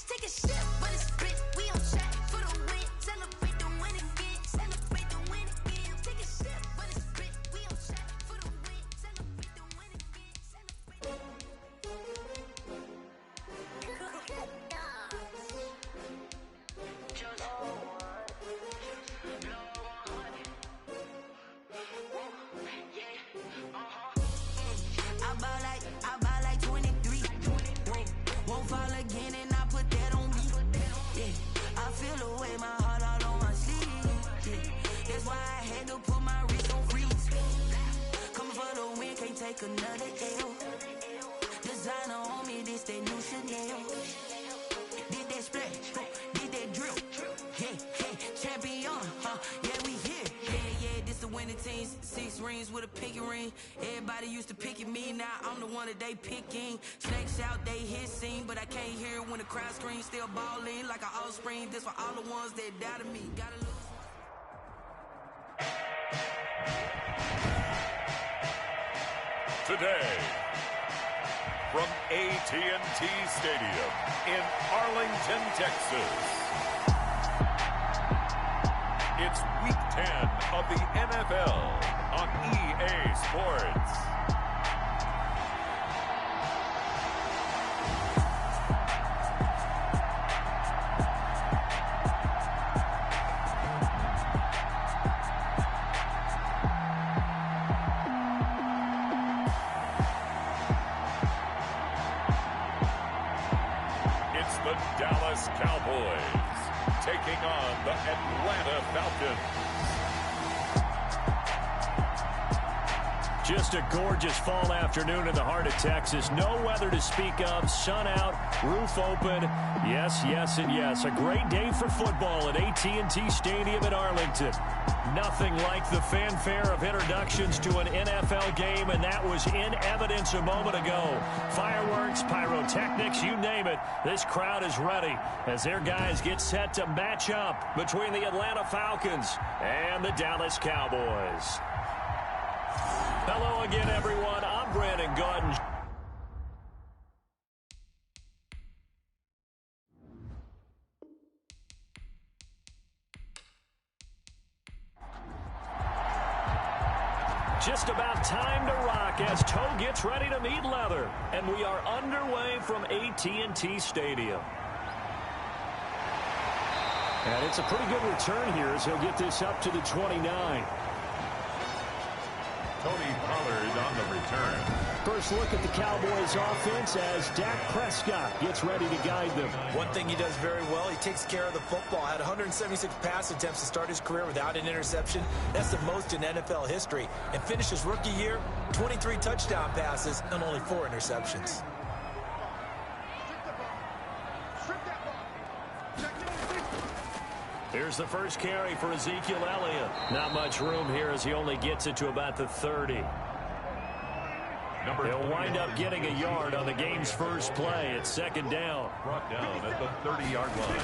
Take a sip, but it's spit. We on track for the win. Celebrate the win again. Celebrate the win again. Take a sip, but it's spit. We on track for the win. Celebrate the win again. Celebrate. I buy like 23. Won't fall again, and I put that on me. Yeah, I feel the way, my heart all on my sleeve. Yeah, that's why I had to put my wrist on freeze. Coming for the win, can't take another L. Designer on me, this that new Chanel. Did that splash, did that drill. Yeah, champion, yeah, we here. Yeah, this the winning team. 6 rings with a pinky ring. Everybody used to pick at me, now I'm the one that they picking. Snakes out, they hissing, but I can't hear it when the crowd screams. Still balling like an offspring. This for all the ones that doubted me. Gotta look. Today, from AT&T Stadium in Arlington, Texas, it's Week 10 of the NFL on EA Sports. It's the Dallas Cowboys taking on the Atlanta Falcons. Just a gorgeous fall afternoon in the heart of Texas. No weather to speak of. Sun out, roof open. Yes, yes, and yes. A great day for football at AT&T Stadium in Arlington. Nothing like the fanfare of introductions to an NFL game, and that was in evidence a moment ago. Fireworks, pyrotechnics, you name it. This crowd is ready as their guys get set to match up between the Atlanta Falcons and the Dallas Cowboys. Hello again, everyone. I'm Brandon Gaudin. Just about time to rock as toe gets ready to meet leather. And we are underway from AT&T Stadium. And it's a pretty good return here as he'll get this up to the 29. Tony Pollard on the return. First look at the Cowboys offense as Dak Prescott gets ready to guide them. One thing he does very well, he takes care of the football. Had 176 pass attempts to start his career without an interception. That's the most in NFL history. And finished his rookie year, 23 touchdown passes and only 4 interceptions. Here's the first carry for Ezekiel Elliott. Not much room here as he only gets it to about the 30. He'll wind up getting a yard on the game's first play. It's second down. Brought down at the 30-yard line.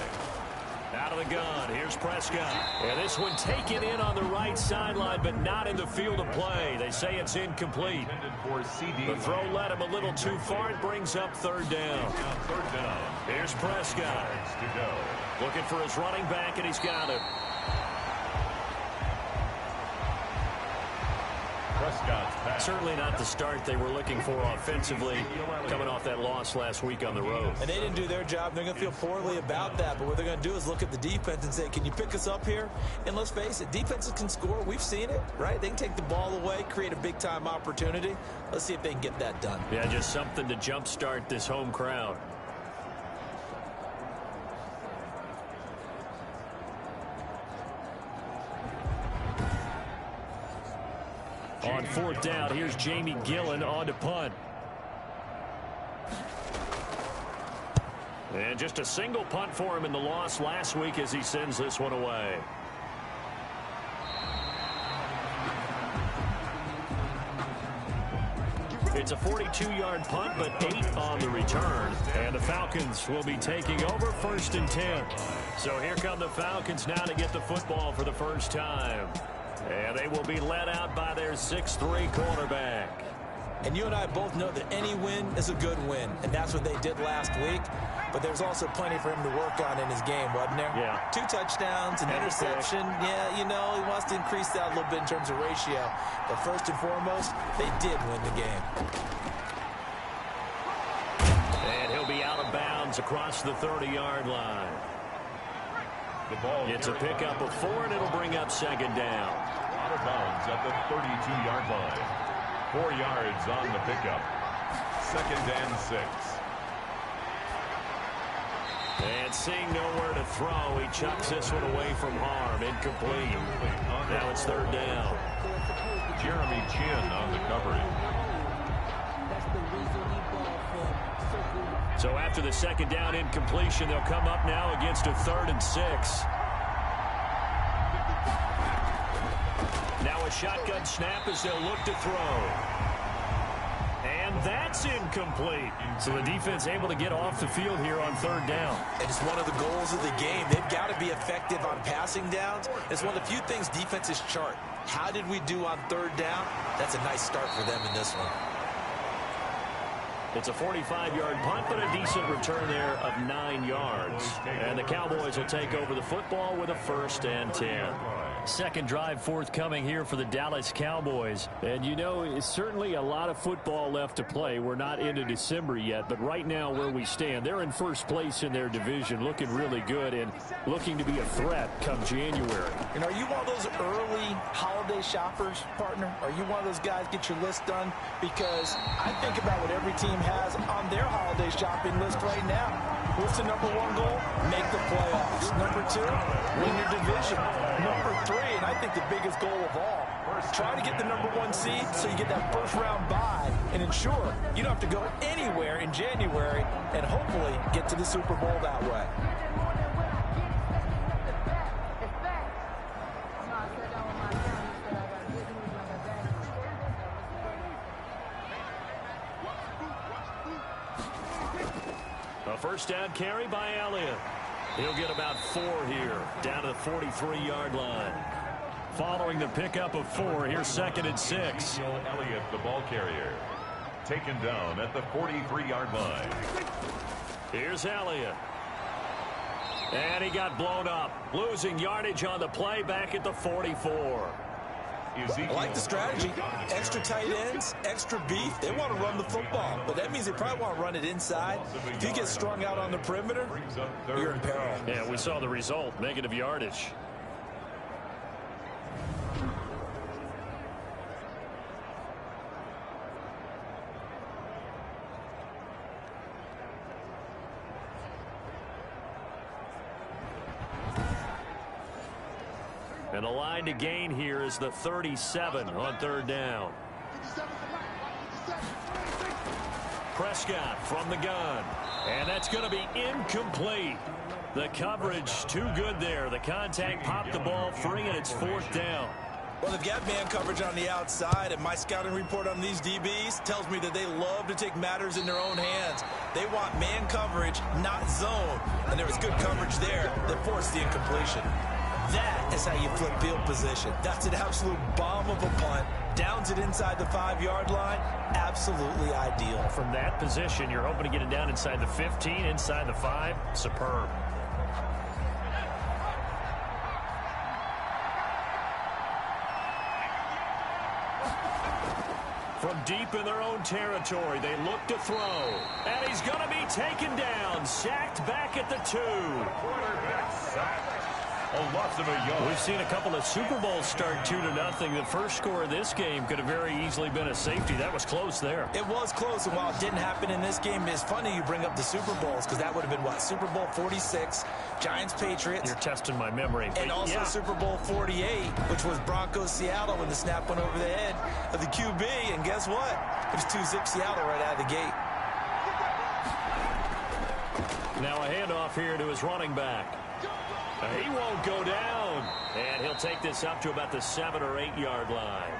Out of the gun, here's Prescott. And this one taken in on the right sideline, but not in the field of play. They say it's incomplete. The throw led him a little too far. It brings up third down. Here's Prescott. Looking for his running back, and he's got it. Certainly not the start they were looking for offensively, coming off that loss last week on the road. And they didn't do their job. They're going to feel poorly about that. But what they're going to do is look at the defense and say, can you pick us up here? And let's face it, defenses can score. We've seen it, right? They can take the ball away, create a big-time opportunity. Let's see if they can get that done. Yeah, just something to jumpstart this home crowd. On fourth down, here's Jamie Gillen on to punt. And just a single punt for him in the loss last week as he sends this one away. It's a 42-yard punt, but 8 on the return. And the Falcons will be taking over 1st and 10. So here come the Falcons now to get the football for the first time. And they will be led out by their 6'3" quarterback. And you and I both know that any win is a good win, and that's what they did last week. But there's also plenty for him to work on in his game, wasn't there? Yeah. 2 touchdowns, an interception. Yeah, you know, he wants to increase that a little bit in terms of ratio. But first and foremost, they did win the game. And he'll be out of bounds across the 30-yard line. It's a pickup of 4, and it'll bring up second down. Out of bounds at the 32-yard line. 4 yards on the pickup. 2nd and 6. And seeing nowhere to throw, he chucks this one away from harm. Incomplete. Now it's 3rd down. Jeremy Chin on the coverage. So after the 2nd down incompletion, they'll come up now against a 3rd and 6. Now a shotgun snap as they'll look to throw. And that's incomplete. So the defense able to get off the field here on 3rd down. And it's one of the goals of the game. They've got to be effective on passing downs. It's one of the few things defenses chart. How did we do on 3rd down? That's a nice start for them in this one. It's a 45-yard punt, but a decent return there of 9 yards. And the Cowboys will take over the football with a 1st and 10. Second drive forthcoming here for the Dallas Cowboys. And you know, it's certainly a lot of football left to play. We're not into December yet, but right now where we stand, they're in first place in their division, looking really good and looking to be a threat come January. And are you one of those early holiday shoppers, partner? Are you one of those guys get your list done? Because I think about what every team has on their holiday shopping list right now. What's the number 1 goal? Make the playoffs. Number 2, win your division. Number 3, and I think the biggest goal of all, try to get the number 1 seed so you get that first round bye and ensure you don't have to go anywhere in January and hopefully get to the Super Bowl that way. A first down carry by Elliott. He'll get about 4 here, down to the 43-yard line. Following the pickup of 4, here's 2nd and 6. Elliott, the ball carrier, taken down at the 43-yard line. Here's Elliott. And he got blown up, losing yardage on the play back at the 44. I like the strategy. Extra tight ends, extra beef. They want to run the football, but that means they probably want to run it inside. If you get strung out on the perimeter, you're in peril. Yeah, we saw the result, negative yardage. And the line to gain here is the 37 on 3rd down. Prescott from the gun. And that's going to be incomplete. The coverage too good there. The contact popped the ball free, and it's 4th down. Well, they've got man coverage on the outside, and my scouting report on these DBs tells me that they love to take matters in their own hands. They want man coverage, not zone. And there was good coverage there that forced the incompletion. That is how you flip field position. That's an absolute bomb of a punt. Downs it inside the 5-yard line. Absolutely ideal. From that position, you're hoping to get it down inside the 15, inside the 5. Superb. From deep in their own territory, they look to throw. And he's going to be taken down. Sacked back at the 2. Quarterback sack. We've seen a couple of Super Bowls start 2-0. The first score of this game could have very easily been a safety. That was close there. It was close, and while it didn't happen in this game, it's funny you bring up the Super Bowls, because that would have been, what, Super Bowl 46, Giants-Patriots. You're testing my memory. And also Super Bowl 48, which was Broncos-Seattle when the snap went over the head of the QB, and guess what? It was 2-zip Seattle right out of the gate. Now a handoff here to his running back. He won't go down, and he'll take this up to about the 7- or 8-yard line.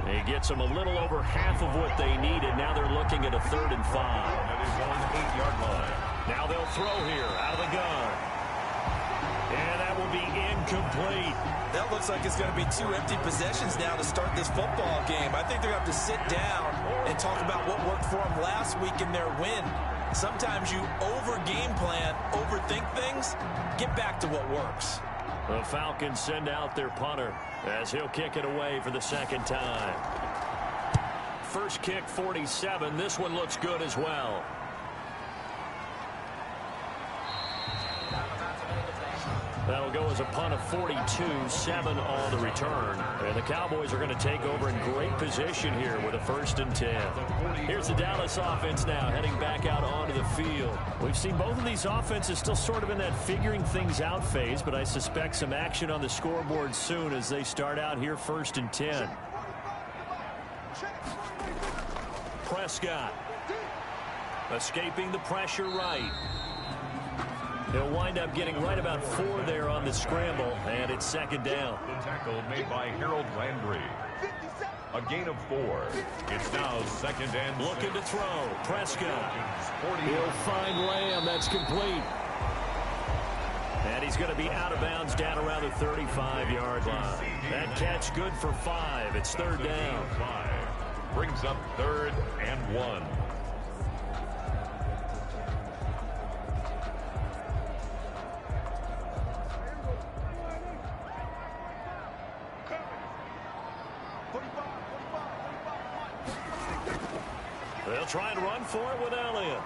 He gets them a little over half of what they needed. Now they're looking at a 3rd and 5. That is on the 8-yard line. Now they'll throw here out of the gun. And that will be incomplete. That looks like it's going to be 2 empty possessions now to start this football game. I think they're going to have to sit down and talk about what worked for them last week in their win. Sometimes you over-game plan, overthink things, get back to what works. The Falcons send out their punter as he'll kick it away for the second time. First kick, 47. This one looks good as well. That'll go as a punt of 42, 7 on the return. And the Cowboys are going to take over in great position here with a 1st and 10. Here's the Dallas offense now heading back out onto the field. We've seen both of these offenses still sort of in that figuring things out phase, but I suspect some action on the scoreboard soon as they start out here 1st and 10. Prescott escaping the pressure right. He'll wind up getting right about 4 there on the scramble, and it's 2nd down. The tackle made by Harold Landry. A gain of 4. It's now 2nd and 6. Looking to throw. Prescott. He'll find Lamb. That's complete. And he's going to be out of bounds down around the 35-yard line. That catch good for 5. It's 3rd down. 5 brings up 3rd and 1. They'll try and run for it with Elliott.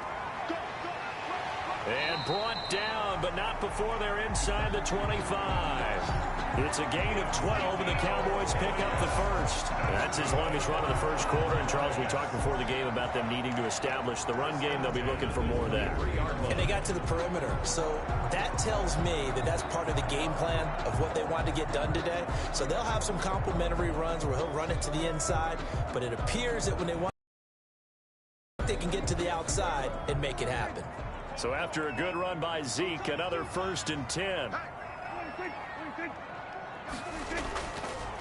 And brought down, but not before they're inside the 25. It's a gain of 12, and the Cowboys pick up the 1st. That's his longest run in the 1st quarter. And, Charles, we talked before the game about them needing to establish the run game. They'll be looking for more of that. And they got to the perimeter. So that tells me that that's part of the game plan of what they want to get done today. So they'll have some complimentary runs where he'll run it to the inside. But it appears that when they want, they can get to the outside and make it happen. So after a good run by Zeke, another 1st and 10.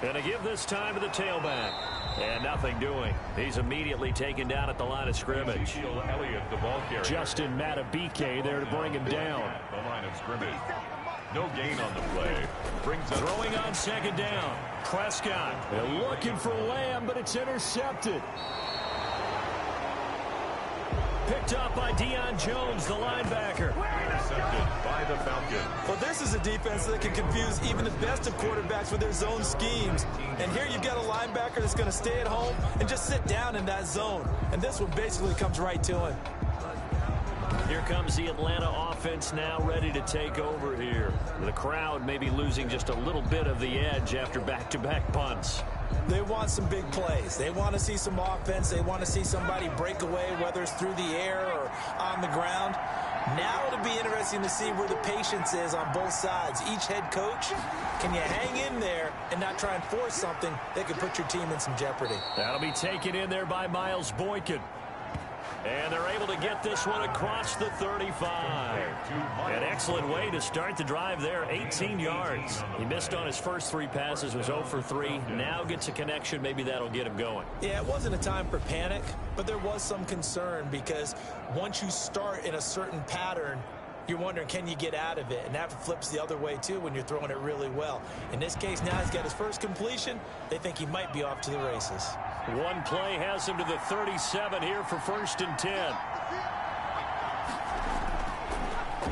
Going to give this time to the tailback. And nothing doing. He's immediately taken down at the line of scrimmage. Elliott, the ball carrier. Justin Matabike there to bring him down. The line of scrimmage. No gain on the play. Brings up throwing on 2nd down. Prescott. They're looking for Lamb, but it's intercepted. Picked up by Deion Jones, the linebacker. Intercepted by the Falcons. Well, this is a defense that can confuse even the best of quarterbacks with their zone schemes. And here you've got a linebacker that's going to stay at home and just sit down in that zone. And this one basically comes right to him. Here comes the Atlanta offense now ready to take over here. The crowd maybe losing just a little bit of the edge after back-to-back punts. They want some big plays. They want to see some offense. They want to see somebody break away, whether it's through the air or on the ground. Now it'll be interesting to see where the patience is on both sides. Each head coach, can you hang in there and not try and force something that could put your team in some jeopardy? That'll be taken in there by Miles Boykin. And they're able to get this one across the 35. An excellent way to start the drive there, 18 yards. He missed on his first 3 passes, was 0 for 3. Now gets a connection. Maybe that'll get him going. Yeah, it wasn't a time for panic, but there was some concern because once you start in a certain pattern, you're wondering, can you get out of it? And that flips the other way, too, when you're throwing it really well. In this case, now he's got his first completion. They think he might be off to the races. One play has him to the 37 here for 1st and 10.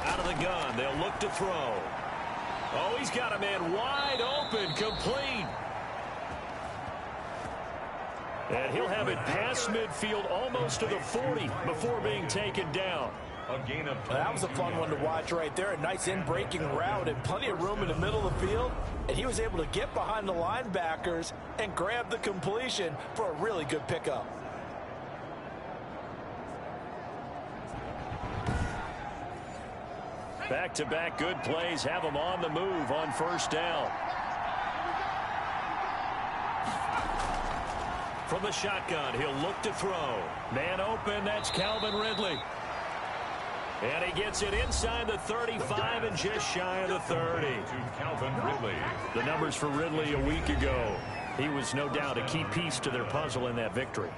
Out of the gun, they'll look to throw. Oh, he's got a man wide open, complete. And he'll have it past midfield almost to the 40 before being taken down. A gain of that was a fun one to watch right there. A nice in-breaking route and plenty of room in the middle of the field. And he was able to get behind the linebackers and grab the completion for a really good pickup. Back-to-back good plays have him on the move on 1st down. From the shotgun, he'll look to throw. Man open, that's Calvin Ridley. And he gets it inside the 35 and just shy of the 30. To Calvin Ridley. The numbers for Ridley a week ago. He was no doubt a key piece to their puzzle in that victory.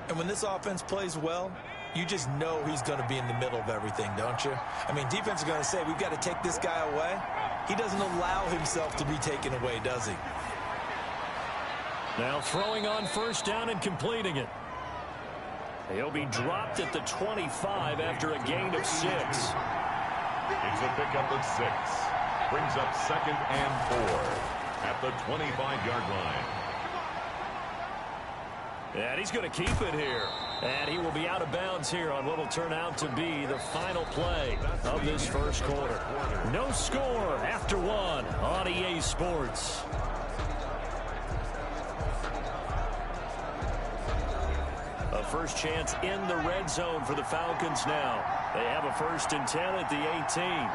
And when this offense plays well, you just know he's going to be in the middle of everything, don't you? I mean, defense is going to say, we've got to take this guy away. He doesn't allow himself to be taken away, does he? Now throwing on first down and completing it. He'll be dropped at the 25 after a gain of 6. It's a pickup of 6. Brings up 2nd and 4 at the 25-yard line. And he's going to keep it here. And he will be out of bounds here on what will turn out to be the final play of this first quarter. No score after 1 on EA Sports. A first chance in the red zone for the Falcons now. They have a 1st and 10 at the 18.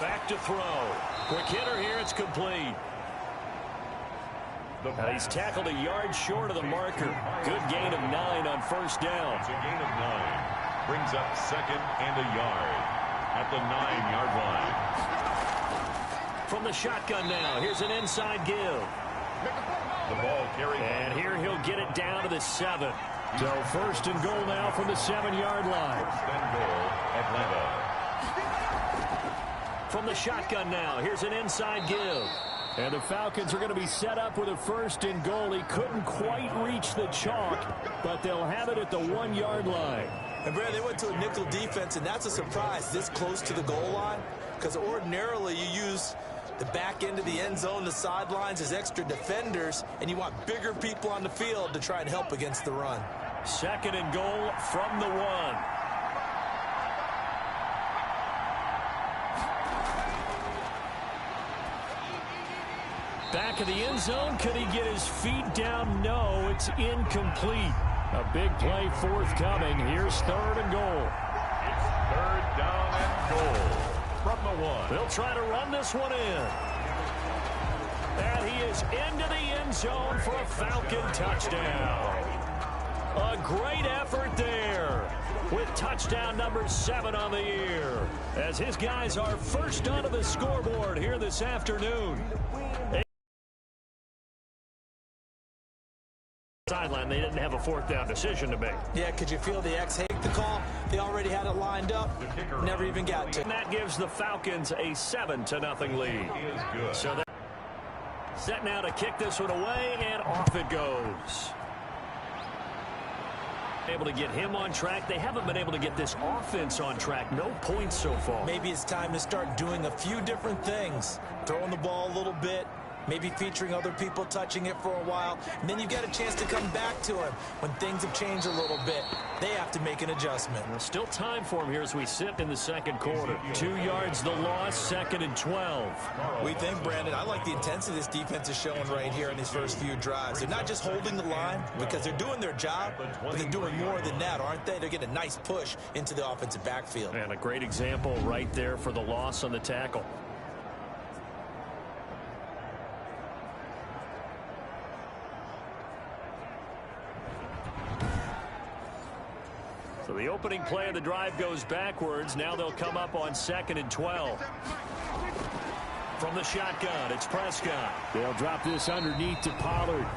Back to throw. Quick hitter here. It's complete. He's tackled a yard short of the marker. Good gain of 9 on first down. It's a gain of 9. Brings up 2nd and a yard at the 9-yard line. From the shotgun now. Here's an inside give. The ball carried. And here he'll get it down to the 7. So 1st and goal now from the 7-yard line. 1st and goal, Atlanta. From the shotgun now. Here's an inside give. And the Falcons are going to be set up with a 1st and goal. He couldn't quite reach the chalk, but they'll have it at the 1-yard line. And, Brad, they went to a nickel defense, and that's a surprise this close to the goal line, because ordinarily you use the back end of the end zone, the sidelines as extra defenders, and you want bigger people on the field to try and help against the run. 2nd and goal from the 1. Back of the end zone. Could he get his feet down? No, it's incomplete. A big play forthcoming. Here's 3rd and goal. It's 3rd down and goal from the 1. They'll try to run this one in. And he is into the end zone for a Falcon touchdown. A great effort there with touchdown number 7 on the year, as his guys are first onto the scoreboard here this afternoon. Sideline, they didn't have a 4th down decision to make. Yeah, could you feel the X hate the call? They already had it lined up. Never even got to. And that gives the Falcons a 7-0 lead. So they're set now to kick this one away, and off it goes. Able to get him on track. They haven't been able to get this offense on track. No points so far. Maybe it's time to start doing a few different things. Throwing the ball a little bit. Maybe featuring other people touching it for a while. And then you get a chance to come back to him when things have changed a little bit. They have to make an adjustment. Well, still time for him here as we sit in the 2nd quarter. 2 yards the loss, 2nd and 12. We think, Brandon, I like the intensity this defense is showing right here in these first few drives. They're not just holding the line because they're doing their job, but they're doing more than that, aren't they? They're getting a nice push into the offensive backfield. And a great example right there for the loss on the tackle. So the opening play of the drive goes backwards. Now they'll come up on 2nd and 12. From the shotgun, it's Prescott. They'll drop this underneath to Pollard.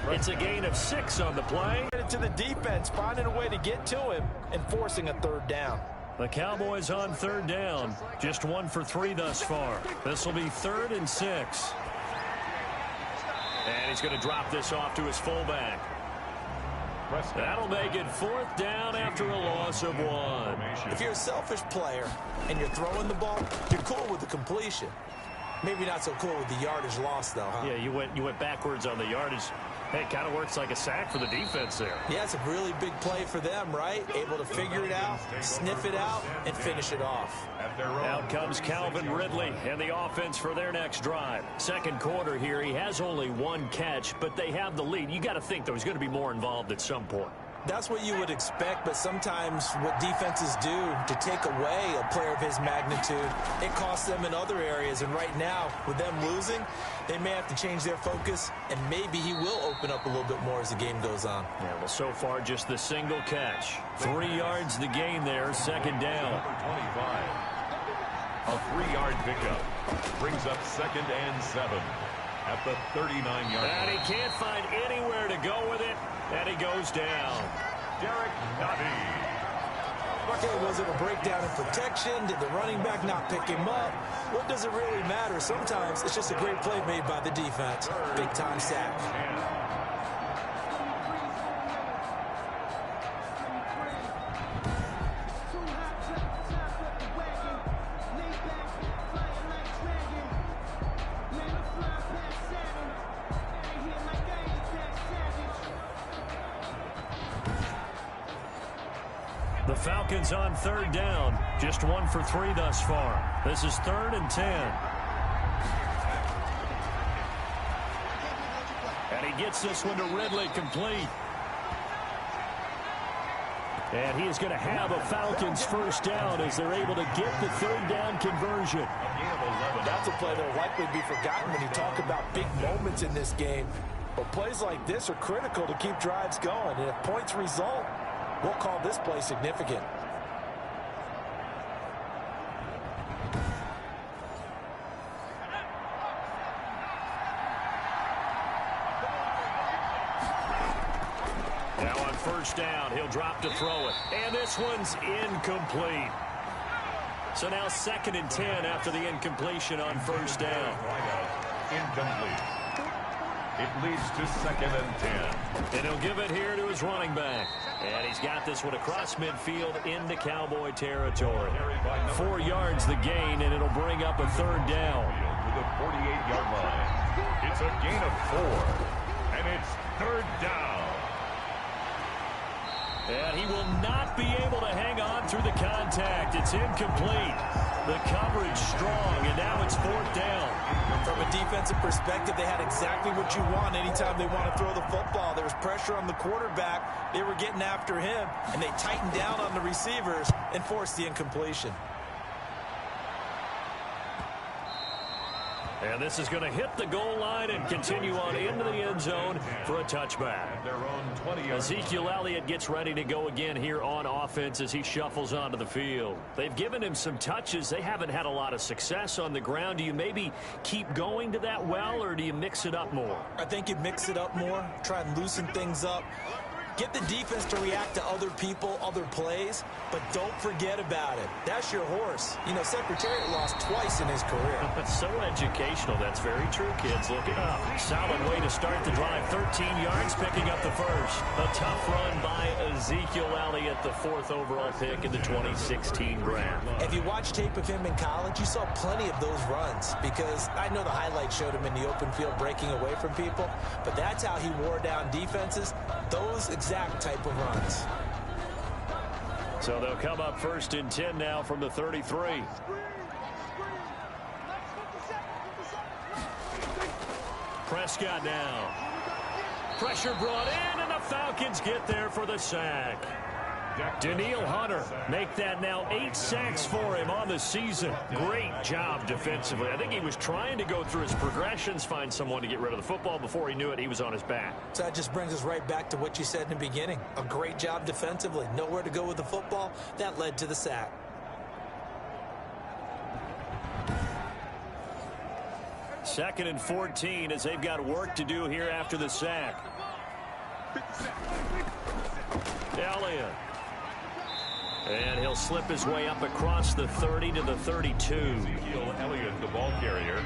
It's a gain of 6 on the play. To the defense, finding a way to get to him and forcing a 3rd down. The Cowboys on 3rd down. Just 1 for 3 thus far. This will be 3rd and 6. And he's going to drop this off to his fullback. That'll make it 4th down after a loss of 1. If you're a selfish player and you're throwing the ball, you're cool with the completion. Maybe not so cool with the yardage loss, though, huh? Yeah, you went backwards on the yardage. Hey, it kind of works like a sack for the defense there. Yeah, it's a really big play for them, right? Able to figure it out, sniff it out, and finish it off. Out comes Calvin Ridley and the offense for their next drive. 2nd quarter here. He has only 1 catch, but they have the lead. You got to think, though, he's going to be more involved at some point. That's what you would expect, but sometimes what defenses do to take away a player of his magnitude, it costs them in other areas. And right now, with them losing, they may have to change their focus, and maybe he will open up a little bit more as the game goes on. Yeah, well, so far, just the single catch. 3 yards the gain there, 2nd down. Number 25. A 3-yard pickup. Brings up 2nd and 7. at the 39-yard line. And he can't find anywhere to go with it, and he goes down. Derek Nottie. Okay, was it a breakdown in protection? Did the running back not pick him up? What does it really matter? Sometimes it's just a great play made by the defense. Big-time sack. The Falcons on third down. Just 1 for 3 thus far. This is 3rd and 10. And he gets this one to Ridley complete. And he is going to have a Falcons first down as they're able to get the 3rd down conversion. That's a play that will likely be forgotten when you talk about big moments in this game. But plays like this are critical to keep drives going. And if points result, we'll call this play significant. Now on first down, he'll drop to throw it. And this one's incomplete. So now 2nd and 10 after the incompletion on first down. Incomplete. It leads to 2nd and 10. And he'll give it here to his running back. And he's got this one across midfield into Cowboy territory. 4 yards the gain, and it'll bring up a 3rd down. To the 48-yard line. It's a gain of 4. And it's 3rd down. And he will not be able to hang on through the contact. It's incomplete. The coverage strong, and now it's 4th down. From a defensive perspective, they had exactly what you want anytime they want to throw the football. There was pressure on the quarterback. They were getting after him, and they tightened down on the receivers and forced the incompletion. And this is going to hit the goal line and continue on into the end zone for a touchback. Their own 20-yard Ezekiel Elliott gets ready to go again here on offense as he shuffles onto the field. They've given him some touches. They haven't had a lot of success on the ground. Do you maybe keep going to that well, or do you mix it up more? I think you mix it up more, try and loosen things up. Get the defense to react to other people, other plays, but don't forget about it. That's your horse. You know, Secretariat lost twice in his career. So educational. That's very true, kids. Look it up. Solid way to start the drive. 13 yards, picking up the first. A tough run by Ezekiel Elliott, the 4th overall pick in the 2016 draft. If you watch tape of him in college, you saw plenty of those runs, because I know the highlights showed him in the open field breaking away from people, but that's how he wore down defenses. Those exact type of runs. So they'll come up 1st and 10 now from the 33. Prescott now. Pressure brought in, and the Falcons get there for the sack. Danielle Hunter make that now 8 sacks for him on the season. Great job defensively. I think he was trying to go through his progressions, find someone to get rid of the football. Before he knew it, he was on his back. So that just brings us right back to what you said in the beginning. A great job defensively. Nowhere to go with the football. That led to the sack. Second and 14 as they've got work to do here after the sack. Elliott. And he'll slip his way up across the 30 to the 32. Ezekiel Elliott, the ball carrier.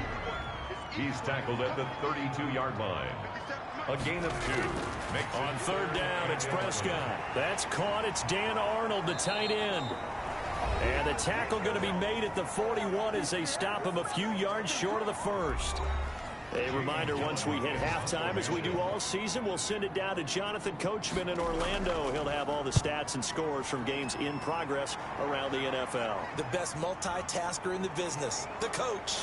He's tackled at the 32-yard line. A gain of 2. On 3rd down, it's Prescott. That's caught. It's Dan Arnold, the tight end. And the tackle going to be made at the 41 as they stop him a few yards short of the first. A reminder, once we hit halftime, as we do all season, we'll send it down to Jonathan Coachman in Orlando. He'll have all the stats and scores from games in progress around the NFL. The best multitasker in the business, the coach.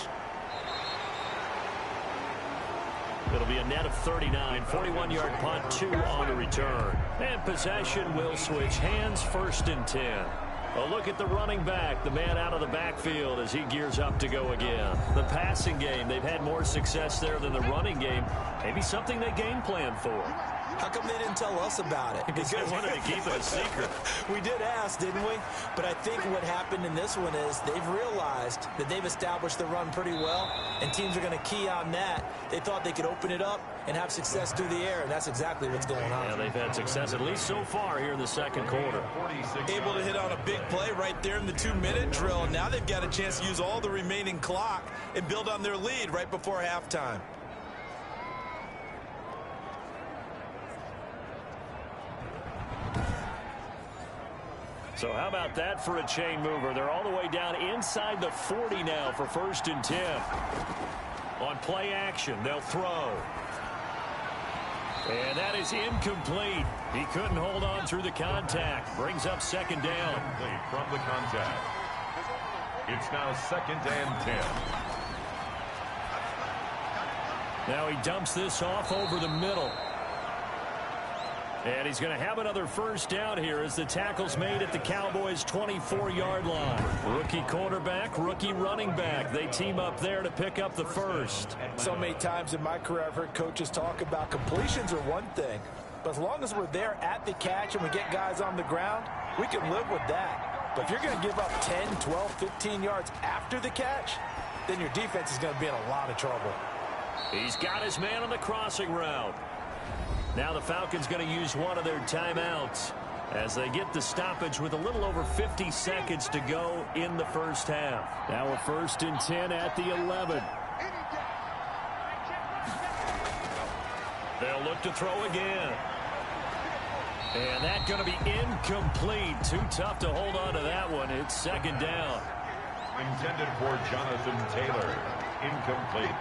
It'll be a net of 39, 41-yard punt, 2 on the return. And possession will switch hands, 1st and 10. A look at the running back, the man out of the backfield as he gears up to go again. The passing game, they've had more success there than the running game. Maybe something they game plan for. How come they didn't tell us about it? Because they wanted to keep it a secret. We did ask, didn't we? But I think what happened in this one is they've realized that they've established the run pretty well, and teams are going to key on that. They thought they could open it up and have success through the air, and that's exactly what's going on. Yeah, they've had success at least so far here in the second quarter. Able to hit on a big play right there in the 2-minute drill, and now they've got a chance to use all the remaining clock and build on their lead right before halftime. So how about that for a chain mover? They're all the way down inside the 40 now for 1st and 10. On play action, they'll throw. And that is incomplete. He couldn't hold on through the contact. Brings up 2nd down. From the contact. It's now 2nd and 10. Now he dumps this off over the middle. And he's going to have another 1st down here as the tackle's made at the Cowboys' 24-yard line. Rookie quarterback, rookie running back. They team up there to pick up the 1st. So many times in my career I've heard coaches talk about completions are one thing, but as long as we're there at the catch and we get guys on the ground, we can live with that. But if you're going to give up 10, 12, 15 yards after the catch, then your defense is going to be in a lot of trouble. He's got his man on the crossing route. Now the Falcons going to use one of their timeouts as they get the stoppage with a little over 50 seconds to go in the first half. Now a 1st and 10 at the 11. They'll look to throw again. And that's going to be incomplete. Too tough to hold on to that one. It's 2nd down. Intended for Jonathan Taylor. Incomplete.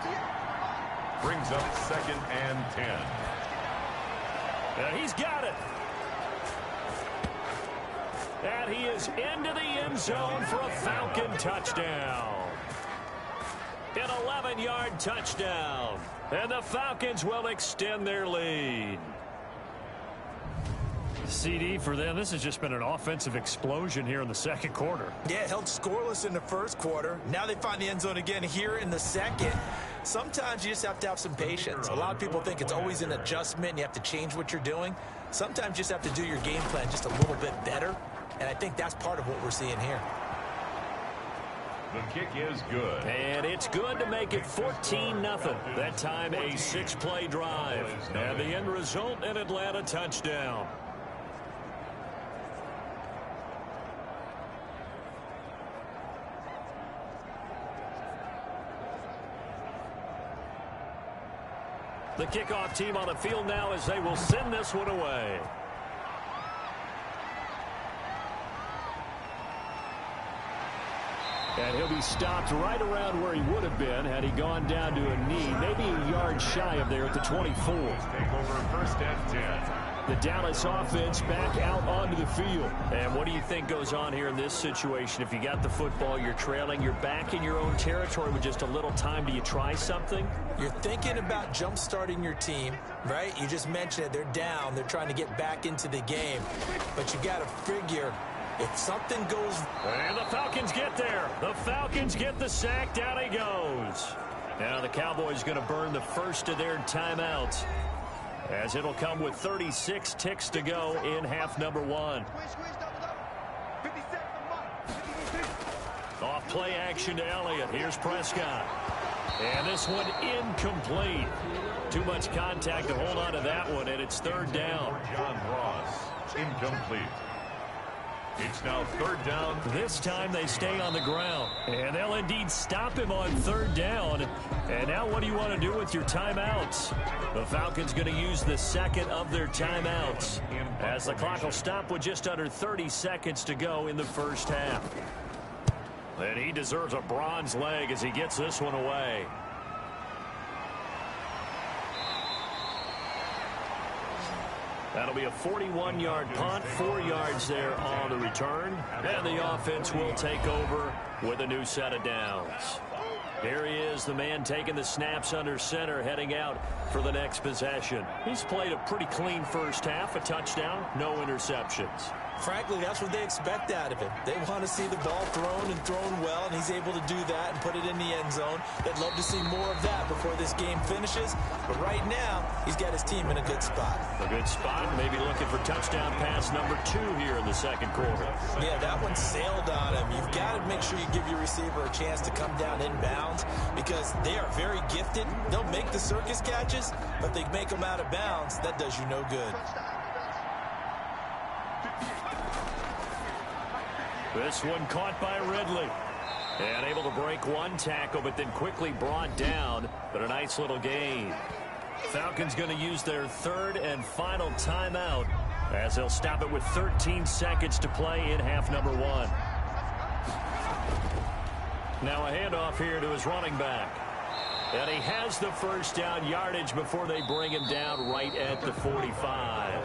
Brings up 2nd and 10. He's got it. And he is into the end zone for a Falcon touchdown. An 11-yard touchdown. And the Falcons will extend their lead. CD for them. This has just been an offensive explosion here in the second quarter. Yeah, held scoreless in the first quarter. Now they find the end zone again here in the second. Sometimes you just have to have some patience. A lot of people think it's always an adjustment and you have to change what you're doing. Sometimes you just have to do your game plan just a little bit better, and I think that's part of what we're seeing here. The kick is good. And it's good to make it 14-0. That time a 6-play drive. And the end result, an Atlanta touchdown. The kickoff team on the field now as they will send this one away. And he'll be stopped right around where he would have been had he gone down to a knee, maybe a yard shy of there at the 24. Take over 1st and 10. The Dallas offense back out onto the field. And what do you think goes on here in this situation? If you got the football, you're trailing, you're back in your own territory with just a little time. Do you try something? You're thinking about jump-starting your team, right? You just mentioned it. They're down. They're trying to get back into the game. But you got to figure if something goes... And the Falcons get there. The Falcons get the sack. Down he goes. Now the Cowboys going to burn the first of their timeouts, as it'll come with 36 ticks to go in half number 1. Off play action to Elliott. Here's Prescott. And this one incomplete. Too much contact to hold on to that one, and it's 3rd down. John Ross. Incomplete. It's now 3rd down. This time they stay on the ground. And they'll indeed stop him on 3rd down. And now what do you want to do with your timeouts? The Falcons going to use the second of their timeouts, as the clock will stop with just under 30 seconds to go in the first half. And he deserves a bronze leg as he gets this one away. That'll be a 41-yard punt, 4 yards there on the return. And the offense will take over with a new set of downs. Here he is, the man taking the snaps under center, heading out for the next possession. He's played a pretty clean first half, a touchdown, no interceptions. Frankly, that's what they expect out of him. They want to see the ball thrown and thrown well, and he's able to do that and put it in the end zone. They'd love to see more of that before this game finishes. But right now, he's got his team in a good spot. A good spot, maybe looking for touchdown pass number 2 here in the second quarter. Yeah, that one sailed on him. You've got to make sure you give your receiver a chance to come down inbounds because they are very gifted. They'll make the circus catches, but they make them out of bounds. That does you no good. This one caught by Ridley. And able to break one tackle, but then quickly brought down. But a nice little gain. Falcons going to use their third and final timeout as they'll stop it with 13 seconds to play in half number 1. Now a handoff here to his running back. And he has the first down yardage before they bring him down right at the 45.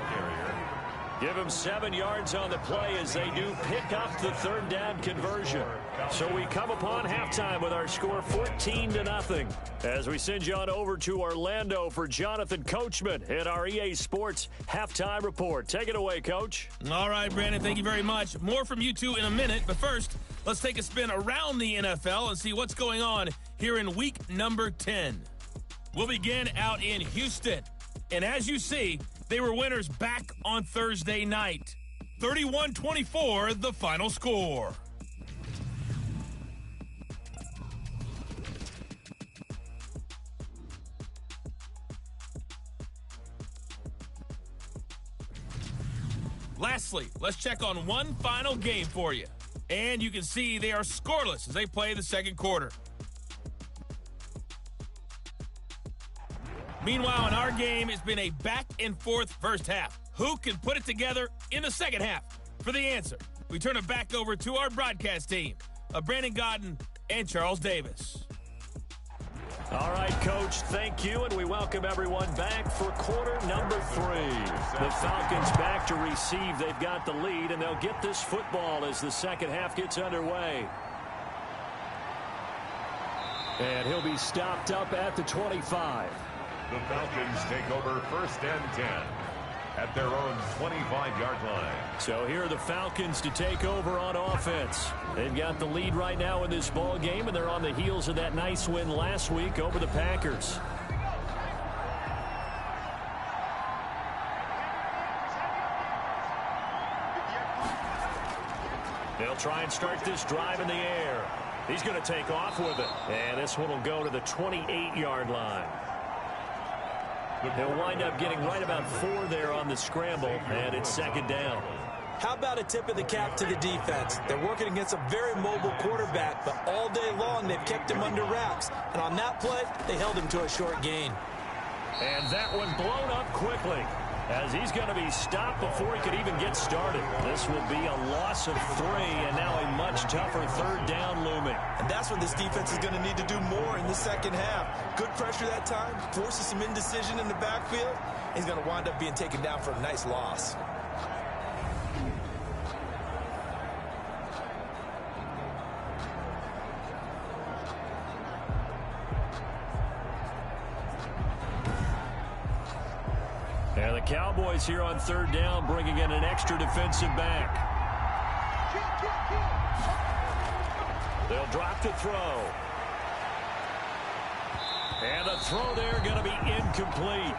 Give him 7 yards on the play as they do pick up the third down conversion. So we come upon halftime with our score 14-0 as we send you on over to Orlando for Jonathan Coachman in our EA Sports Halftime Report. Take it away, Coach. All right, Brandon, thank you very much. More from you two in a minute, but first, let's take a spin around the NFL and see what's going on here in week number 10. We'll begin out in Houston. And as you see, they were winners back on Thursday night. 31-24, the final score. Lastly, let's check on one final game for you. And you can see they are scoreless as they play the second quarter. Meanwhile, in our game, it's been a back-and-forth first half. Who can put it together in the second half? For the answer, we turn it back over to our broadcast team of Brandon Godden and Charles Davis. All right, Coach, thank you, and we welcome everyone back for quarter number 3. The Falcons back to receive. They've got the lead, and they'll get this football as the second half gets underway. And he'll be stopped up at the 25. The Falcons take over first and 10 at their own 25-yard line. So here are the Falcons to take over on offense. They've got the lead right now in this ball game, and they're on the heels of that nice win last week over the Packers. They'll try and start this drive in the air. He's going to take off with it. And this one will go to the 28-yard line. They'll wind up getting right about 4 there on the scramble, and it's second down. How about a tip of the cap to the defense? They're working against a very mobile quarterback, but all day long they've kept him under wraps. And on that play, they held him to a short gain. And that one blown up quickly as he's going to be stopped before he could even get started. This will be a loss of 3, and now a much tougher third down looming. And that's what this defense is going to need to do more in the second half. Good pressure that time, forces some indecision in the backfield. He's going to wind up being taken down for a nice loss. And the Cowboys here on third down, bringing in an extra defensive back. They'll drop the throw. And the throw there going to be incomplete.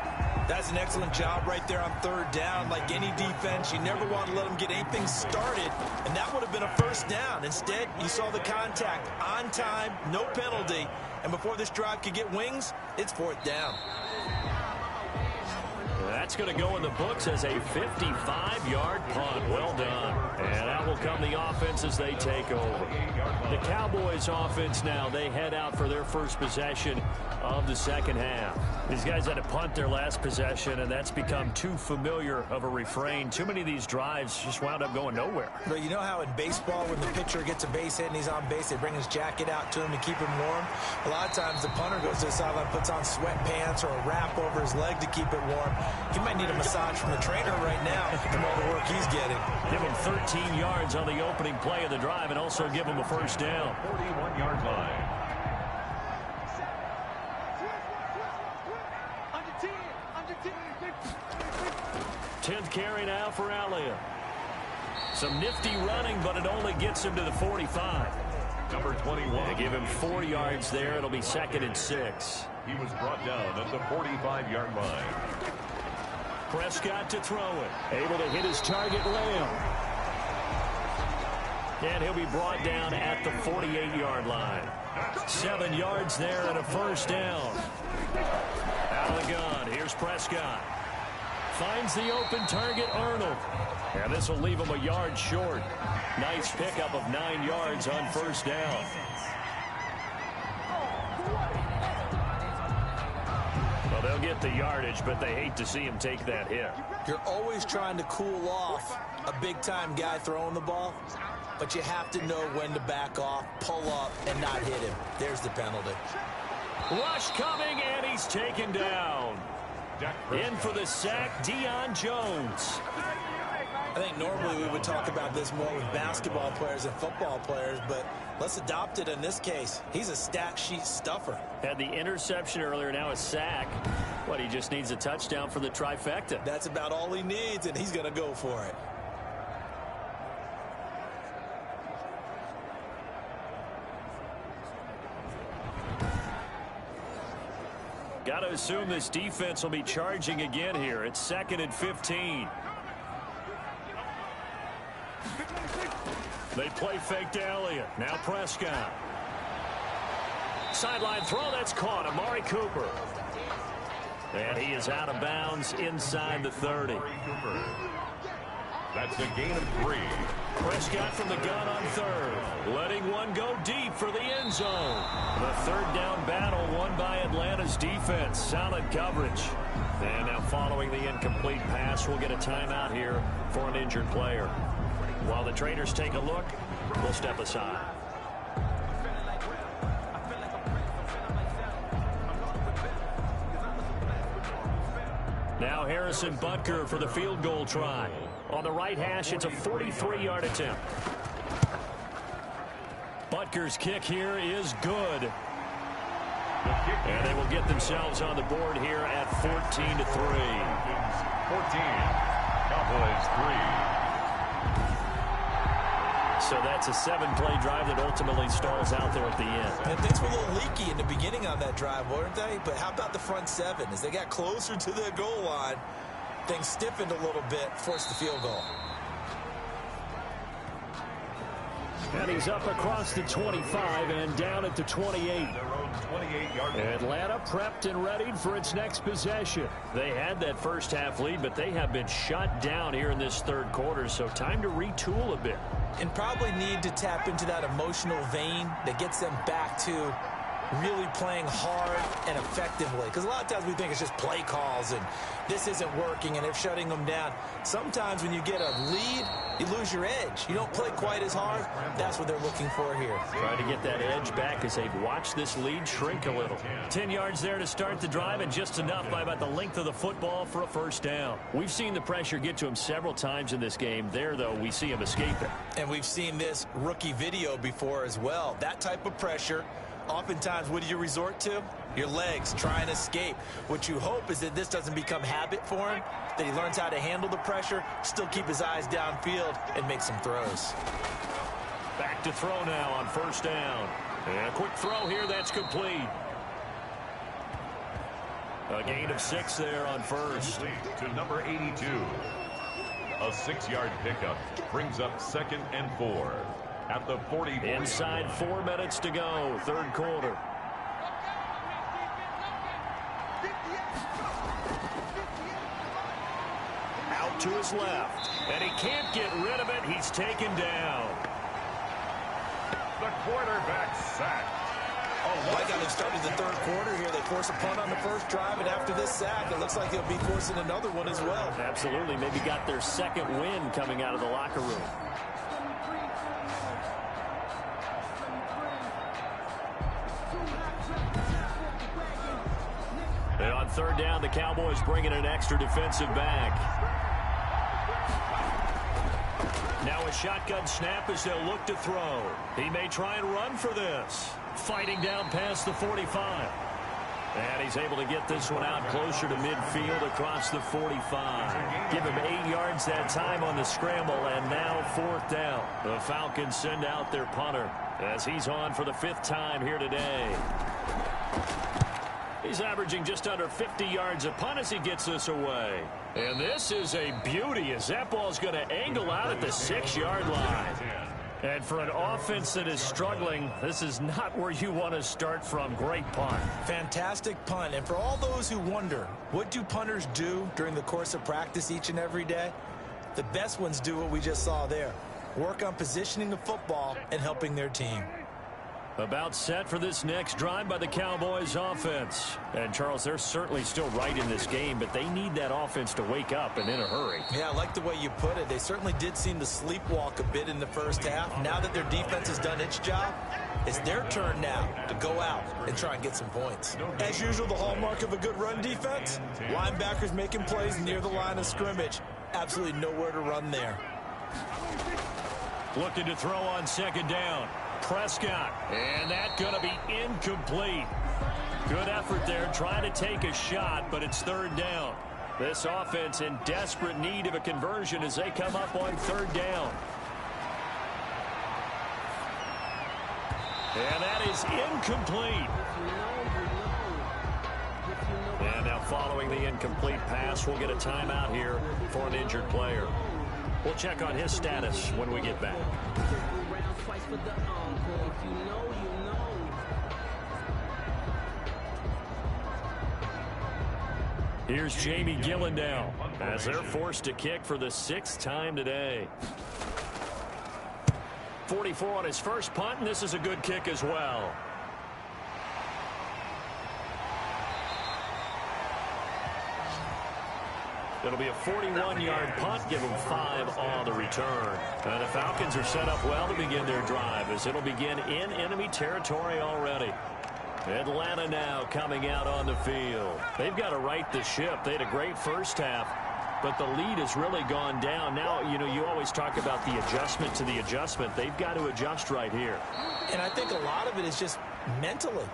That's an excellent job right there on third down. Like any defense, you never want to let them get anything started, and that would have been a first down. Instead, you saw the contact on time, no penalty, and before this drive could get wings, it's fourth down. That's going to go in the books as a 55-yard punt. Well done. And that will come the offense as they take over. The Cowboys offense now, they head out for their first possession of the second half. These guys had to punt their last possession, and that's become too familiar of a refrain. Too many of these drives just wound up going nowhere. But you know how in baseball, when the pitcher gets a base hit and he's on base, they bring his jacket out to him to keep him warm? A lot of times the punter goes to the sideline, puts on sweatpants or a wrap over his leg to keep it warm. He might need a massage from the trainer right now from all the work he's getting. Give him 13 yards on the opening play of the drive and also give him a first down. 41-yard line. 10th carry now for Elliott. Some nifty running, but it only gets him to the 45. Number 21. They give him 4 yards there. It'll be 2nd and 6. He was brought down at the 45-yard line. Prescott to throw it. Able to hit his target, Lamb. And he'll be brought down at the 48-yard line. 7 yards there and a first down. Out of the gun, here's Prescott. Finds the open target, Arnold. And this will leave him a yard short. Nice pickup of 9 yards on first down. Well, they'll get the yardage, but they hate to see him take that hit. You're always trying to cool off a big-time guy throwing the ball, but you have to know when to back off, pull up, and not hit him. There's the penalty. Rush coming, and he's taken down. In for the sack, Deion Jones. I think normally we would talk about this more with basketball players and football players, but let's adopt it in this case. He's a stat sheet stuffer. Had the interception earlier, now a sack. But he just needs a touchdown for the trifecta. That's about all he needs, and he's going to go for it. Got to assume this defense will be charging again here. It's 2nd and 15. They play fake to Elliott. Now Prescott. Sideline throw, that's caught. Amari Cooper. And he is out of bounds inside the 30. That's a gain of 3. Prescott from the gun on 3rd. Letting one go deep for the end zone. The 3rd down battle won by Atlanta's defense. Solid coverage. And now following the incomplete pass, we'll get a timeout here for an injured player. While the traders take a look, we'll step aside. Now Harrison Butker for the field goal try. On the right hash, it's a 43-yard attempt. Butker's kick here is good. And they will get themselves on the board here at 14-3. 14. Cowboys 3. So that's a 7-play drive that ultimately stalls out there at the end. And things were a little leaky in the beginning on that drive, weren't they? But how about the front 7? As they got closer to the goal line, things stiffened a little bit, forced the field goal. And he's up across the 25 and down at the 28. Atlanta prepped and readied for its next possession. They had that first half lead, but they have been shut down here in this 3rd quarter, so time to retool a bit. And probably need to tap into that emotional vein that gets them back to really playing hard and effectively. Because a lot of times we think it's just play calls and this isn't working and they're shutting them down. Sometimes when you get a lead, you lose your edge. You don't play quite as hard. That's what they're looking for here. Trying to get that edge back as they've watched this lead shrink a little. 10 yards there to start the drive, and just enough by about the length of the football for a first down. We've seen the pressure get to him several times in this game. There, though, we see him escape it. And we've seen this rookie video before as well. That type of pressure, oftentimes, what do you resort to? Your legs, try and escape. What you hope is that this doesn't become habit for him, that he learns how to handle the pressure, still keep his eyes downfield, and make some throws. Back to throw now on first down. And a quick throw here, that's complete. A gain of 6 there on first. To number 82. A 6-yard pickup brings up 2nd and 4. At the 40. Inside 4 minutes to go, 3rd quarter. Out to his left, and he can't get rid of it. He's taken down. The quarterback sacked. Oh, I got them started the 3rd quarter here. They force a punt on the first drive, and after this sack, it looks like they'll be forcing another one as well. Absolutely. Maybe got their 2nd win coming out of the locker room. And on 3rd down, the Cowboys bringing an extra defensive back. Now a shotgun snap as they'll look to throw. He may try and run for this. Fighting down past the 45. And he's able to get this one out closer to midfield across the 45. Give him 8 yards that time on the scramble, and now 4th down. The Falcons send out their punter as he's on for the 5th time here today. He's averaging just under 50 yards a punt as he gets this away. And this is a beauty as that ball's going to angle out at the 6-yard line. And for an offense that is struggling, this is not where you want to start from. Great punt. Fantastic punt. And for all those who wonder, what do punters do during the course of practice each and every day? The best ones do what we just saw there. Work on positioning the football and helping their team. About set for this next drive by the Cowboys offense. And, Charles, they're certainly still right in this game, but they need that offense to wake up and in a hurry. Yeah, I like the way you put it. They certainly did seem to sleepwalk a bit in the first half. Now that their defense has done its job, it's their turn now to go out and try and get some points. As usual, the hallmark of a good run defense, linebackers making plays near the line of scrimmage. Absolutely nowhere to run there. Looking to throw on 2nd down. Prescott, and that's going to be incomplete. Good effort there, trying to take a shot, but it's 3rd down. This offense in desperate need of a conversion as they come up on 3rd down. And that is incomplete. And now following the incomplete pass, we'll get a timeout here for an injured player. We'll check on his status when we get back. Here's Jamie Gillendow as they're forced to kick for the 6th time today. 44 on his first punt, and this is a good kick as well. It'll be a 41-yard punt, give them 5 on the return. And the Falcons are set up well to begin their drive as it'll begin in enemy territory already. Atlanta now coming out on the field. They've got to right the ship. They had a great first half, but the lead has really gone down. Now, you know, you always talk about the adjustment to the adjustment. They've got to adjust right here. And I think a lot of it is just mentally.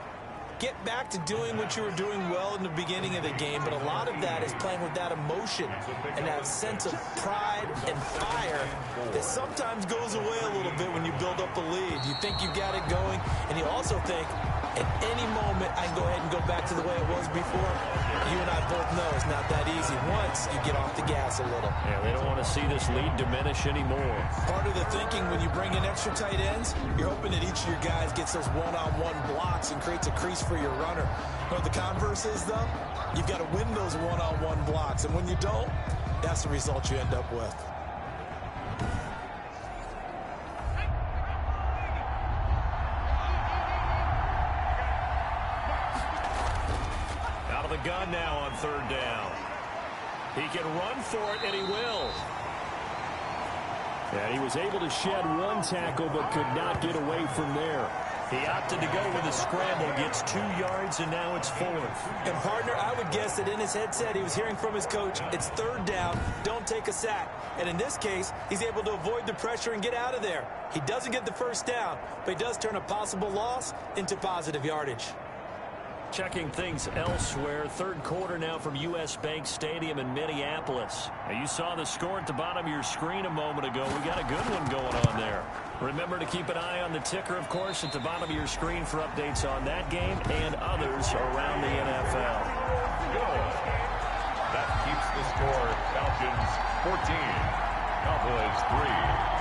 Get back to doing what you were doing well in the beginning of the game, but a lot of that is playing with that emotion and that sense of pride and fire that sometimes goes away a little bit when you build up a lead. You think you've got it going, and you also think, at any moment, I can go ahead and go back to the way it was before. You and I both know it's not that easy once you get off the gas a little. Yeah, they don't want to see this lead diminish anymore. Part of the thinking when you bring in extra tight ends, you're hoping that each of your guys gets those one-on-one blocks and creates a crease for your runner. You know what the converse is, though? You've got to win those one-on-one blocks, and when you don't, that's the result you end up with. Out of the gun now on 3rd down. He can run for it, and he will. And he was able to shed 1 tackle, but could not get away from there. He opted to go with a scramble, gets 2 yards, and now it's 4th. And, partner, I would guess that in his headset he was hearing from his coach, it's 3rd down, don't take a sack. And in this case, he's able to avoid the pressure and get out of there. He doesn't get the 1st down, but he does turn a possible loss into positive yardage. Checking things elsewhere. 3rd quarter now from U.S. Bank Stadium in Minneapolis. Now, you saw the score at the bottom of your screen a moment ago. We got a good one going on there. Remember to keep an eye on the ticker, of course, at the bottom of your screen for updates on that game and others around the NFL. That keeps the score. Falcons 14, Cowboys 3.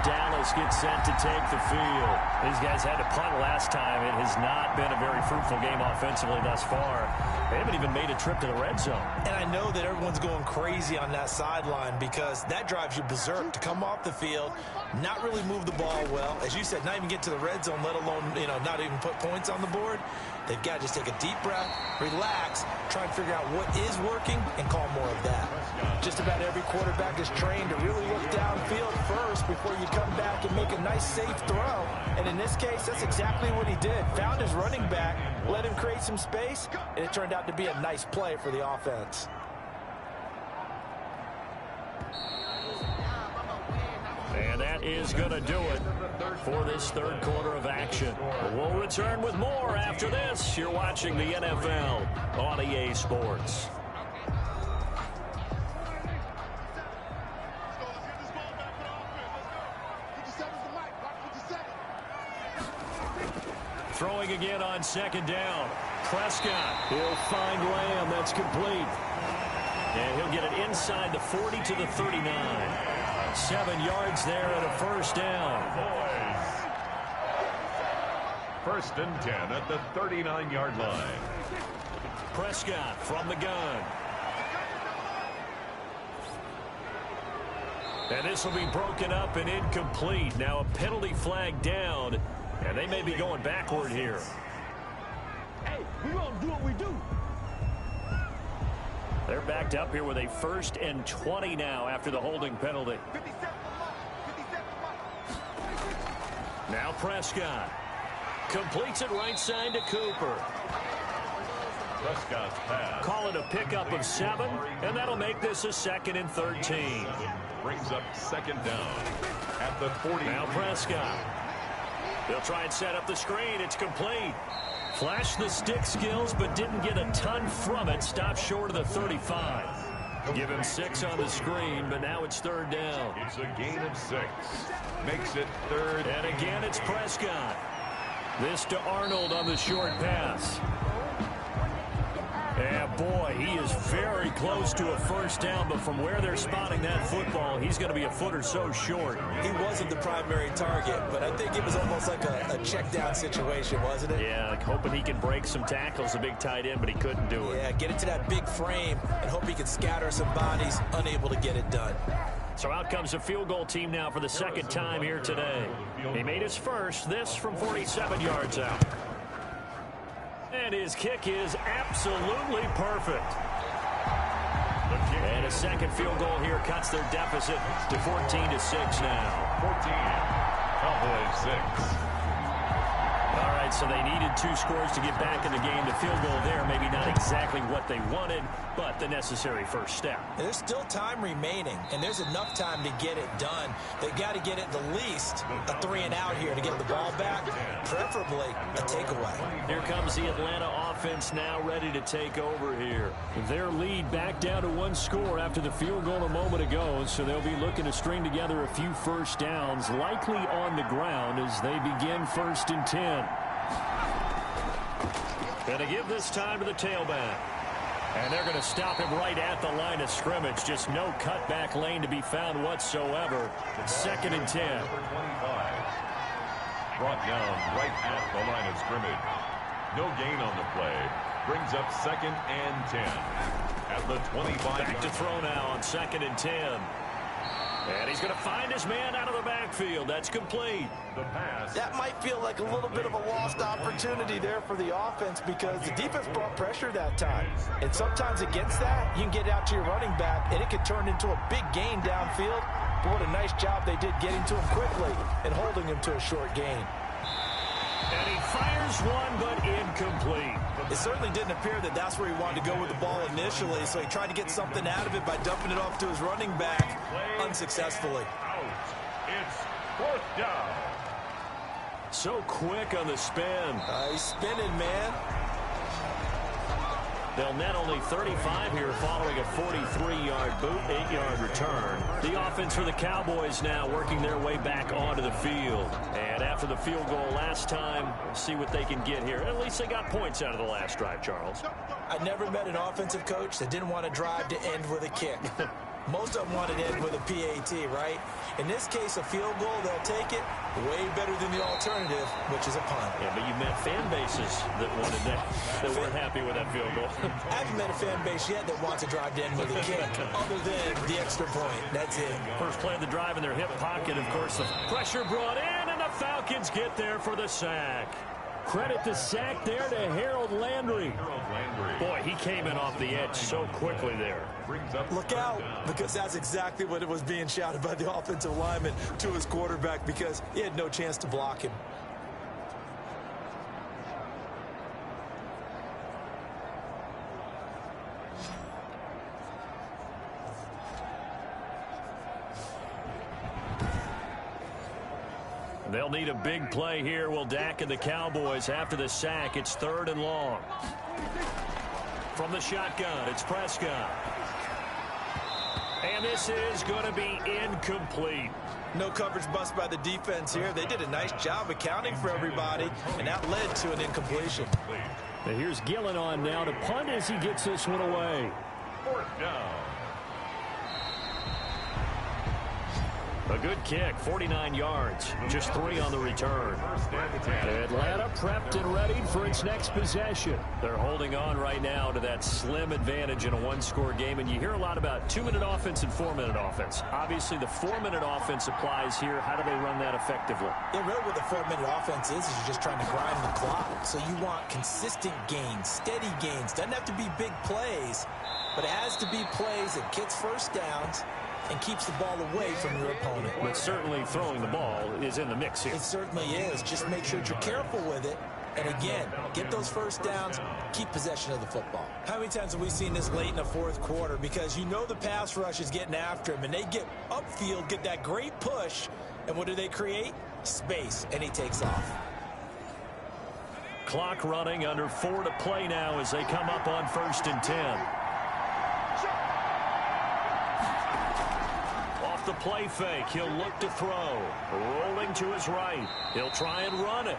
Dallas gets set to take the field. These guys had to punt last time. It has not been a very fruitful game offensively thus far. They haven't even made a trip to the red zone. And I know that everyone's going crazy on that sideline because that drives you berserk to come off the field, not really move the ball well. As you said, not even get to the red zone, let alone, not even put points on the board. They've got to just take a deep breath, relax, try and figure out what is working, and call more of that. Just about every quarterback is trained to really look downfield first before you come back and make a nice, safe throw. And in this case, that's exactly what he did. Found his running back, let him create some space, and it turned out to be a nice play for the offense. And that is going to do it for this third quarter of action. We'll return with more after this. You're watching the NFL on EA Sports. Throwing again on second down. Prescott, he'll find Lamb. That's complete. And he'll get it inside the 40 to the 39. 7 yards there and a first down. First and 10 at the 39-yard line. Prescott from the gun. And this will be broken up and incomplete. Now a penalty flag down, and they may be going backward here. Hey, we're going to do what we do. They're backed up here with a 1st and 20 now after the holding penalty. Now Prescott completes it right side to Cooper. Prescott's pass. Call it a pickup of 7, and that'll make this a 2nd and 13. Brings up second down at the 40. Now Prescott. They'll try and set up the screen. It's complete. Flashed the stick skills, but didn't get a ton from it. Stopped short of the 35. Give him 6 on the screen, but now it's 3rd down. It's a gain of 6. Makes it 3rd. And again, it's Prescott. This to Arnold on the short pass. Yeah, boy, he is very close to a first down, but from where they're spotting that football, he's going to be a foot or so short. He wasn't the primary target, but I think it was almost like a check down situation, wasn't it? Yeah, like hoping he can break some tackles, a big tight end, but he couldn't do it. Yeah, get it to that big frame and hope he can scatter some bodies, unable to get it done. So out comes a field goal team now for the 2nd time here today. He made his first, this from 47 yards out. And his kick is absolutely perfect. And a second field goal here cuts their deficit to 14-6 now. 14. Cowboys 6. All right, so they needed 2 scores to get back in the game. The field goal there, maybe not exactly what they wanted, but the necessary first step. There's still time remaining, and there's enough time to get it done. They've got to get it the least a 3-and-out here to get the ball back, preferably a takeaway. Here comes the Atlanta offense now ready to take over here. Their lead back down to 1 score after the field goal a moment ago, so they'll be looking to string together a few first downs, likely on the ground as they begin 1st and 10. Going to give this time to the tailback. And they're going to stop him right at the line of scrimmage. Just no cutback lane to be found whatsoever. 2nd and 10. Brought down right at the line of scrimmage. No gain on the play. Brings up 2nd and 10. At the 25. Back to throw now on 2nd and 10. And he's going to find his man out of the backfield. That's complete. The pass. That might feel like a little bit of a lost opportunity there for the offense because the defense brought pressure that time. And sometimes against that, you can get out to your running back, and it could turn into a big gain downfield. But what a nice job they did getting to him quickly and holding him to a short gain. And he fires one, but incomplete. It certainly didn't appear that that's where he wanted to go with the ball initially, so he tried to get something out of it by dumping it off to his running back unsuccessfully. Out. It's 4th down. So quick on the spin. He's spinning, man. They'll net only 35 here following a 43-yard boot, 8-yard return. The offense for the Cowboys now working their way back onto the field. And after the field goal last time, we'll see what they can get here. At least they got points out of the last drive, Charles. I never met an offensive coach that didn't want to drive to end with a kick. Most of them want to end with a PAT, right? In this case, a field goal, they'll take it. Way better than the alternative, which is a punt. Yeah, but you've met fan bases that wanted that, that weren't happy with that field goal. I haven't met a fan base yet that wants to drive to end with a kick, other than the extra point. That's it. First play of the drive in their hip pocket. Of course, the pressure brought in, and the Falcons get there for the sack. Credit the sack there to Harold Landry. Boy, he came in off the edge so quickly there. Look out, because that's exactly what it was being shouted by the offensive lineman to his quarterback because he had no chance to block him. They'll need a big play here. Will Dak and the Cowboys after the sack. It's 3rd and long. From the shotgun, it's Prescott. And this is going to be incomplete. No coverage bust by the defense here. They did a nice job accounting for everybody, and that led to an incompletion. Now here's Gillen on now to punt as he gets this one away. 4th down. A good kick, 49 yards, just 3 on the return. Atlanta prepped and ready for its next possession. They're holding on right now to that slim advantage in a one-score game, and you hear a lot about 2-minute offense and 4-minute offense. Obviously, the 4-minute offense applies here. How do they run that effectively? Yeah, really what the 4-minute offense is you're just trying to grind the clock. So you want consistent gains, steady gains. Doesn't have to be big plays, but it has to be plays that gets first downs and keeps the ball away from your opponent. But certainly throwing the ball is in the mix here. It certainly is. Just make sure that you're careful with it. And again, get those first downs, keep possession of the football. How many times have we seen this late in the 4th quarter? Because you know the pass rush is getting after him, and they get upfield, get that great push, and what do they create? Space, and he takes off. Clock running, under 4 to play now as they come up on 1st and 10. The play fake. He'll look to throw. Rolling to his right. He'll try and run it.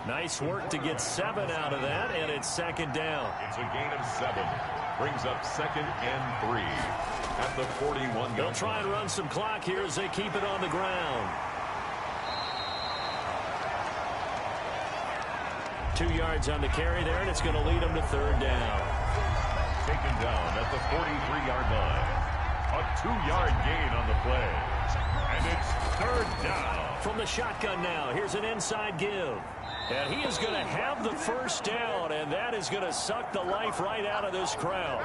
Nice work to get 7 out of that, and it's 2nd down. It's a gain of 7. Brings up 2nd and 3 at the 41. They'll try and run some clock here as they keep it on the ground. 2 yards on the carry there, and it's going to lead them to 3rd down. Taken down at the 43-yard line. A 2-yard gain on the play. And it's 3rd down. From the shotgun now, here's an inside give. And he is going to have the first down, and that is going to suck the life right out of this crowd.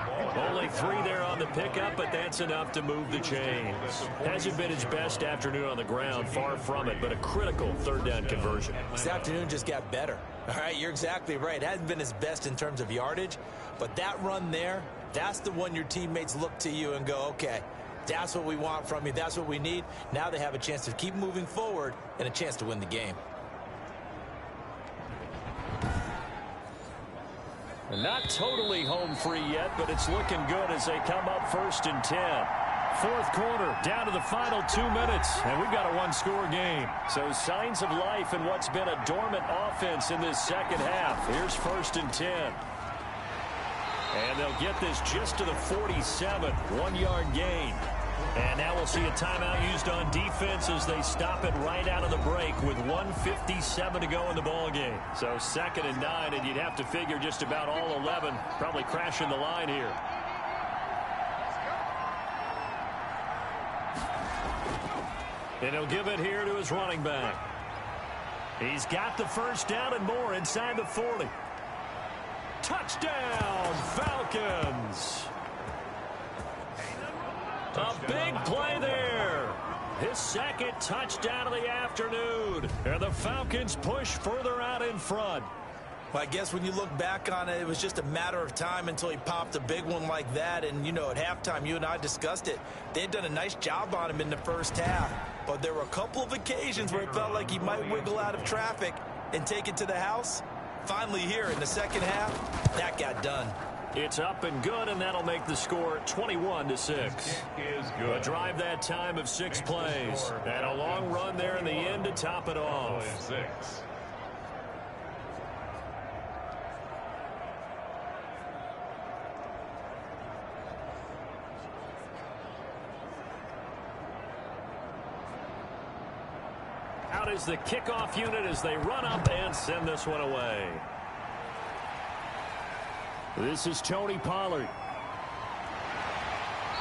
Only 3 there on the pickup, but that's enough to move the chains. Hasn't been his best afternoon on the ground, far from it, but a critical 3rd down conversion. This afternoon just got better. All right, you're exactly right. It hasn't been his best in terms of yardage, but that run there, that's the one your teammates look to you and go, okay, that's what we want from you. That's what we need. Now they have a chance to keep moving forward and a chance to win the game. Not totally home free yet, but it's looking good as they come up 1st and 10. 4th quarter, down to the final 2 minutes, and we've got a one-score game. So signs of life in what's been a dormant offense in this 2nd half. Here's 1st and 10. And they'll get this just to the 47, 1-yard gain. And now we'll see a timeout used on defense as they stop it right out of the break with 1:57 to go in the ball game. So 2nd and 9, and you'd have to figure just about all 11 probably crashing the line here. And he'll give it here to his running back. He's got the first down and more inside the 40. Touchdown, Falcons. A big play there. His 2nd touchdown of the afternoon. And the Falcons push further out in front. Well, I guess when you look back on it, it was just a matter of time until he popped a big one like that. And, you know, at halftime, you and I discussed it. They had done a nice job on him in the 1st half. But there were a couple of occasions where it felt like he might wiggle out of traffic and take it to the house. Finally here in the 2nd half, that got done. It's up and good, and that'll make the score 21-6. A drive that time of 6 plays. And a long run there in the end to top it off. Out is the kickoff unit as they run up and send this one away. This is Tony Pollard.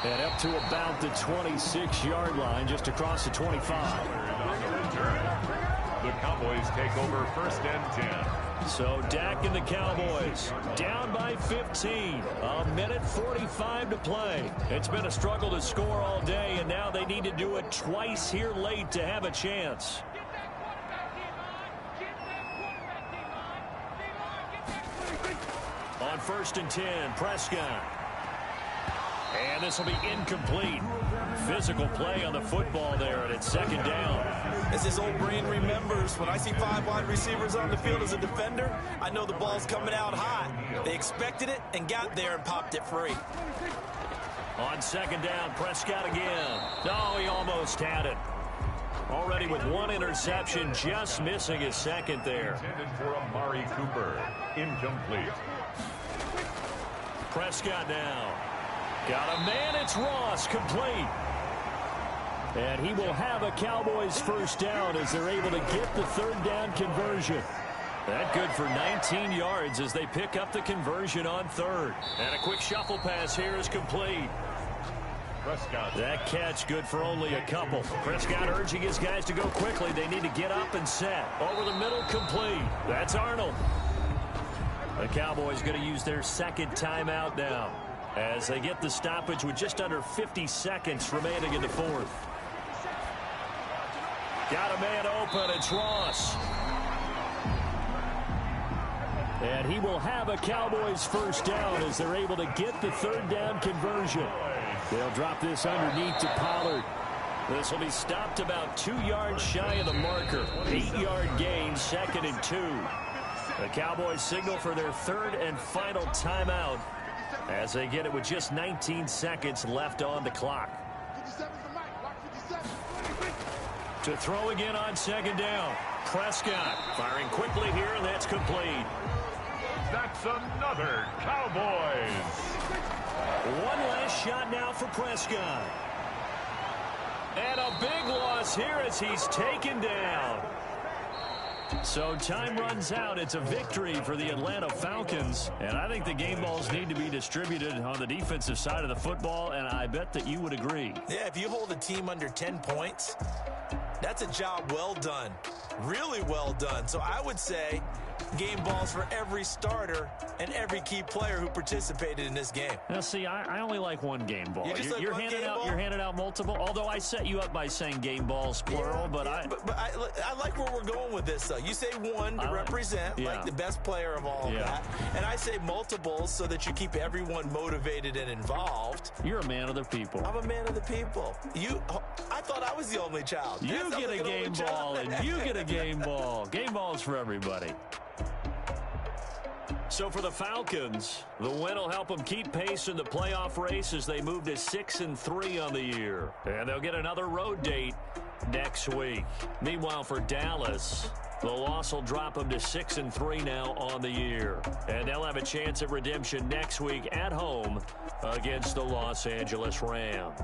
And up to about the 26-yard line, just across the 25. The Cowboys take over 1st and 10. So Dak and the Cowboys down by 15. A minute 45 to play. It's been a struggle to score all day, and now they need to do it twice here late to have a chance. On 1st and 10, Prescott. And this will be incomplete. Physical play on the football there, and it's second down. As his old brain remembers, when I see 5 wide receivers on the field as a defender, I know the ball's coming out hot. They expected it and got there and popped it free. On second down, Prescott again. Oh, he almost had it. Already with 1 interception, just missing his second there. Intended for Amari Cooper. Incomplete. Prescott now. Got a man, it's Ross, complete. And he will have a Cowboys first down as they're able to get the third down conversion. That good for 19 yards as they pick up the conversion on third. And a quick shuffle pass here is complete. Prescott. That catch good for only a couple. Prescott urging his guys to go quickly. They need to get up and set. Over the middle, complete. That's Arnold. The Cowboys going to use their second timeout now as they get the stoppage with just under 50 seconds remaining in the fourth. Got a man open. It's Ross. And he will have a Cowboys first down as they're able to get the third down conversion. They'll drop this underneath to Pollard. This will be stopped about 2 yards shy of the marker. 8-yard gain, 2nd and 2. The Cowboys signal for their third and final timeout as they get it with just 19 seconds left on the clock. To throw again on second down. Prescott firing quickly here, and that's complete. That's another Cowboys. One last shot now for Prescott. And a big loss here as he's taken down. So time runs out. It's a victory for the Atlanta Falcons. And I think the game balls need to be distributed on the defensive side of the football, and I bet that you would agree. Yeah, if you hold a team under 10 points, that's a job well done. Really well done. So I would say game balls for every starter and every key player who participated in this game. Now, see, I only like one game ball. You're handing out multiple. Although I set you up by saying game balls plural, but I like where we're going with this. Though you say one to represent like the best player of all of that, and I say multiples so that you keep everyone motivated and involved. You're a man of the people. I'm a man of the people. I thought I was the only child. You get a game ball, and you get a game ball. Game balls for everybody. So for the Falcons, the win will help them keep pace in the playoff race as they move to 6-3 on the year. And they'll get another road date next week. Meanwhile, for Dallas, the loss will drop them to 6-3 now on the year. And they'll have a chance at redemption next week at home against the Los Angeles Rams.